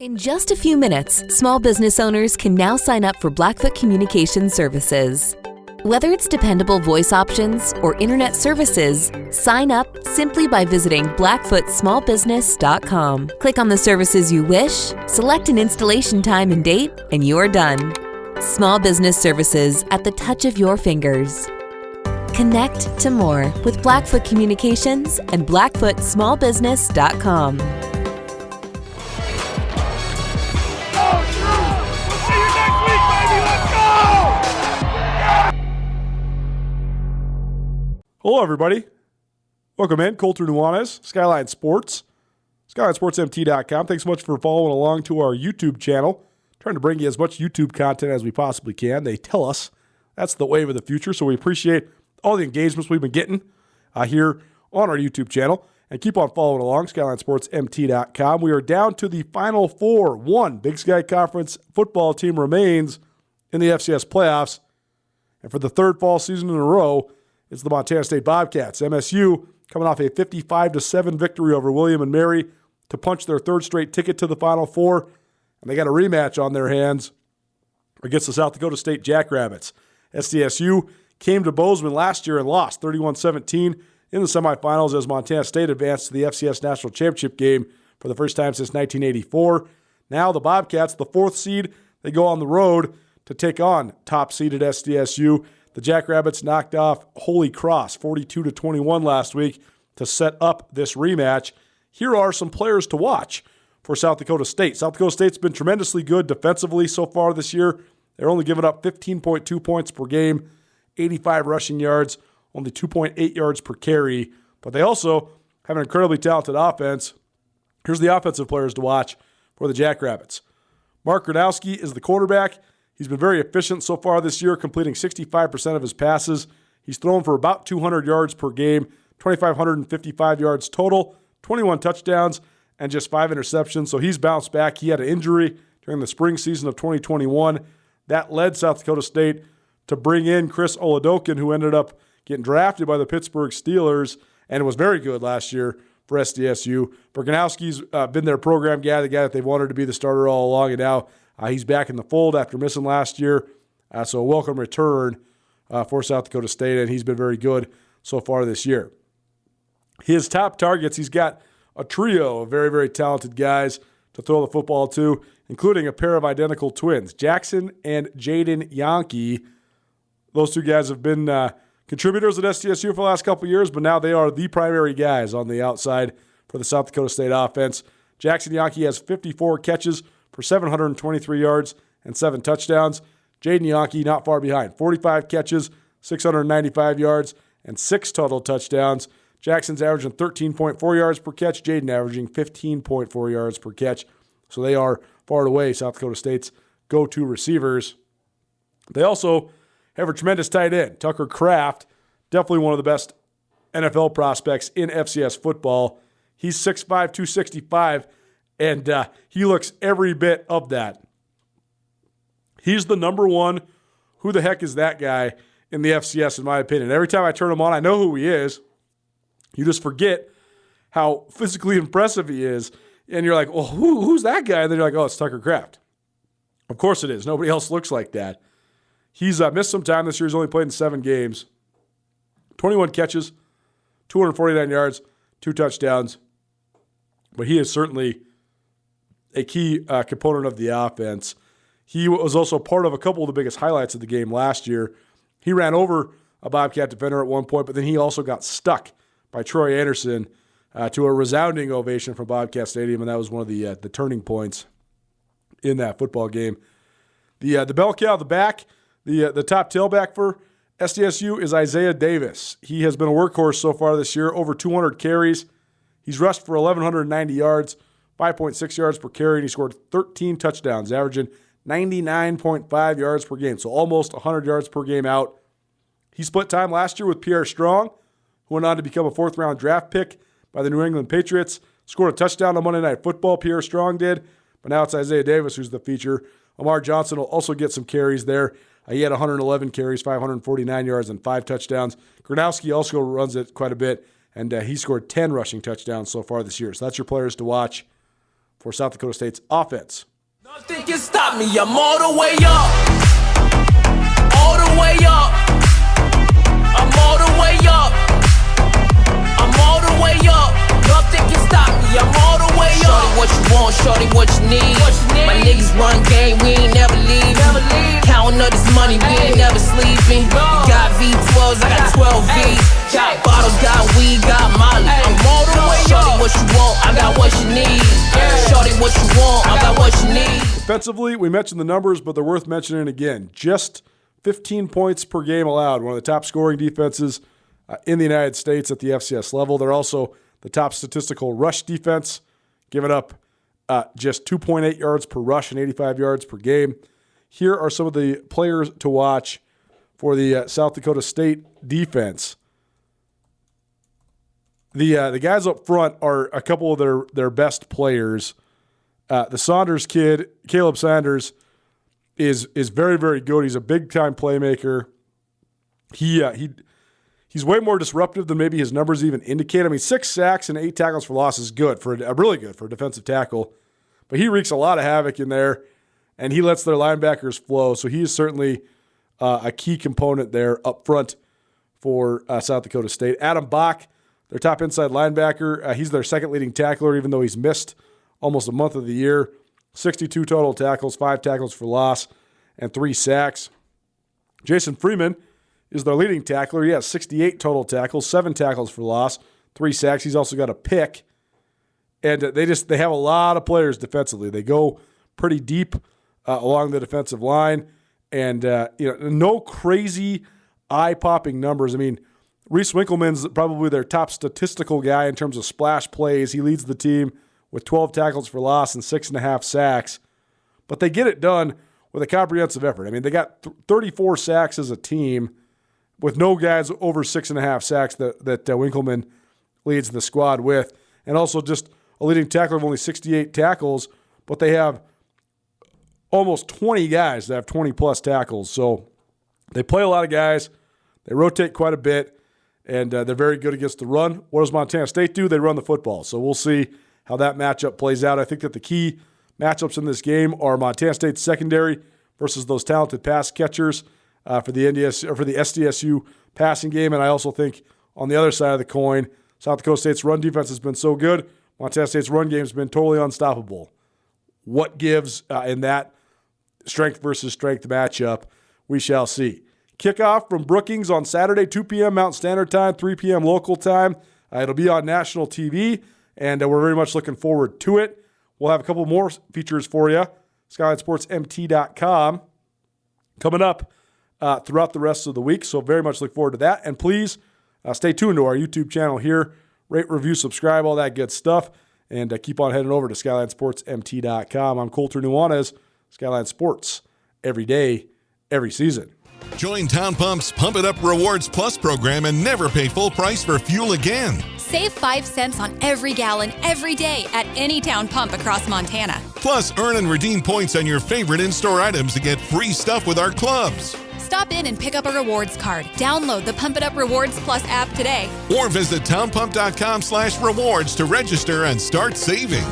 In just a few minutes, small business owners can now sign up for Blackfoot Communication Services. Whether it's dependable voice options or internet services, sign up simply by visiting blackfootsmallbusiness.com. Click on the services you wish, select an installation time and date, and you're done. Small business services at the touch of your fingers. Connect to more with Blackfoot Communications and blackfootsmallbusiness.com. Hello, everybody. Welcome in. Colter, Nuanez, Skyline Sports, SkylineSportsMT.com. Thanks so much for following along to our YouTube channel. Trying to bring you as much YouTube content as we possibly can. They tell us that's the wave of the future, so we appreciate all the engagements we've been getting here on our YouTube channel. And keep on following along, SkylineSportsMT.com. We are down to the Final Four. One Big Sky Conference football team remains in the FCS playoffs. And for the third fall season in a row, it's the Montana State Bobcats. MSU coming off a 55-7 victory over William and Mary to punch their third straight ticket to the Final Four. And they got a rematch on their hands against the South Dakota State Jackrabbits. SDSU came to Bozeman last year and lost 31-17 in the semifinals as Montana State advanced to the FCS National Championship game for the first time since 1984. Now the Bobcats, the fourth seed, they go on the road to take on top-seeded SDSU. The Jackrabbits knocked off Holy Cross 42-21 last week to set up this rematch. Here are some players to watch for South Dakota State. South Dakota State's been tremendously good defensively so far this year. They're only giving up 15.2 points per game, 85 rushing yards, only 2.8 yards per carry. But they also have an incredibly talented offense. Here's the offensive players to watch for the Jackrabbits. Mark Gronowski is the quarterback. He's been very efficient so far this year, completing 65% of his passes. He's thrown for about 200 yards per game, 2,555 yards total, 21 touchdowns, and just 5 interceptions. So he's bounced back. He had an injury during the spring season of 2021. That led South Dakota State to bring in Chris Oladokin, who ended up getting drafted by the Pittsburgh Steelers and was very good last year for SDSU. Gronowski's been their program guy, the guy that they've wanted to be the starter all along, and now he's back in the fold after missing last year. So a welcome return for South Dakota State, and he's been very good so far this year. His top targets, he's got a trio of very, very talented guys to throw the football to, including a pair of identical twins, Jackson and Jaden Yankee. Those two guys have been contributors at SDSU for the last couple of years, but now they are the primary guys on the outside for the South Dakota State offense. Jackson Yankee has 54 catches for 723 yards and 7 touchdowns. Jaden Yankee not far behind, 45 catches, 695 yards, and 6 total touchdowns. Jackson's averaging 13.4 yards per catch, Jaden averaging 15.4 yards per catch. So they are far and away South Dakota State's go-to receivers. They also have a tremendous tight end, Tucker Kraft, definitely one of the best NFL prospects in FCS football. He's 6'5", 265, and he looks every bit of that. He's the number one, who the heck is that guy in the FCS, in my opinion. Every time I turn him on, I know who he is. You just forget how physically impressive he is. And you're like, well, who's that guy? And then you're like, oh, it's Tucker Kraft. Of course it is. Nobody else looks like that. He's missed some time this year. He's only played in 7 games. 21 catches, 249 yards, 2 touchdowns. But he is certainly a key component of the offense. He was also part of a couple of the biggest highlights of the game last year. He ran over a Bobcat defender at one point, but then he also got stuck by Troy Anderson to a resounding ovation from Bobcat Stadium, and that was one of the turning points in that football game. The bell cow, the back, the top tailback for SDSU is Isaiah Davis. He has been a workhorse so far this year, over 200 carries. He's rushed for 1,190 yards, 5.6 yards per carry, and he scored 13 touchdowns, averaging 99.5 yards per game, so almost 100 yards per game out. He split time last year with Pierre Strong, who went on to become a 4th-round draft pick by the New England Patriots. Scored a touchdown on Monday Night Football, Pierre Strong did, but now it's Isaiah Davis who's the feature. Amar Johnson will also get some carries there. He had 111 carries, 549 yards, and 5 touchdowns. Gronowski also runs it quite a bit, and he scored 10 rushing touchdowns so far this year. So that's your players to watch for South Dakota State's offense. Nothing can stop me, I'm all the way up. All the way up. I'm all the way up. I'm all the way up. Nothing can stop me, I'm all the way up. Shorty what you want, shorty what you need. My niggas run game, we ain't never leave. Counting up this money, we ain't never sleeping. You got V12s, I got 12 V's. Got bottles, got weed, got Molly. I'm all the way up. Shorty what you want, I got what you need. Shorty what you want, I got what you need. Defensively, we mentioned the numbers, but they're worth mentioning again. Just 15 points per game allowed, one of the top scoring defenses in the United States at the FCS level. They're also the top statistical rush defense, giving up just 2.8 yards per rush and 85 yards per game. Here are some of the players to watch for the South Dakota State defense. The guys up front are a couple of their best players. The Saunders kid, Caleb Sanders, is very, very good. He's a big-time playmaker. He's way more disruptive than maybe his numbers even indicate. I mean, 6 sacks and 8 tackles for loss is good, really good for a defensive tackle. But he wreaks a lot of havoc in there, and he lets their linebackers flow. So he is certainly a key component there up front for South Dakota State. Adam Bach, their top inside linebacker, he's their second leading tackler, even though he's missed almost a month of the year. 62 total tackles, 5 tackles for loss, and 3 sacks. Jason Freeman is their leading tackler. He has 68 total tackles, 7 tackles for loss, 3 sacks. He's also got a pick. And they have a lot of players defensively. They go pretty deep along the defensive line, and no crazy eye-popping numbers. I mean, Reese Winkleman's probably their top statistical guy in terms of splash plays. He leads the team with 12 tackles for loss and 6.5 sacks. But they get it done with a comprehensive effort. I mean, they got 34 sacks as a team with no guys over 6.5 sacks that Winkleman leads the squad with. And also just a leading tackler of only 68 tackles, but they have almost 20 guys that have 20-plus tackles. So they play a lot of guys. They rotate quite a bit, and they're very good against the run. What does Montana State do? They run the football. So we'll see how that matchup plays out. I think that the key matchups in this game are Montana State's secondary versus those talented pass catchers for the SDSU passing game. And I also think on the other side of the coin, South Dakota State's run defense has been so good. Montana State's run game has been totally unstoppable. What gives in that strength versus strength matchup, we shall see. Kickoff from Brookings on Saturday, 2 p.m. Mountain Standard Time, 3 p.m. local time. It'll be on national TV, and we're very much looking forward to it. We'll have a couple more features for you. SkylineSportsMT.com coming up throughout the rest of the week, so very much look forward to that. And please stay tuned to our YouTube channel here. Rate, review, subscribe, all that good stuff. And keep on heading over to SkylineSportsMT.com. I'm Colter Nuanez, Skyline Sports, every day, every season. Join Town Pump's Pump It Up Rewards Plus program and never pay full price for fuel again. Save 5 cents on every gallon every day at any Town Pump across Montana. Plus, earn and redeem points on your favorite in-store items to get free stuff with our clubs. Stop in and pick up a rewards card. Download the Pump It Up Rewards Plus app today. Or visit townpump.com/rewards to register and start saving.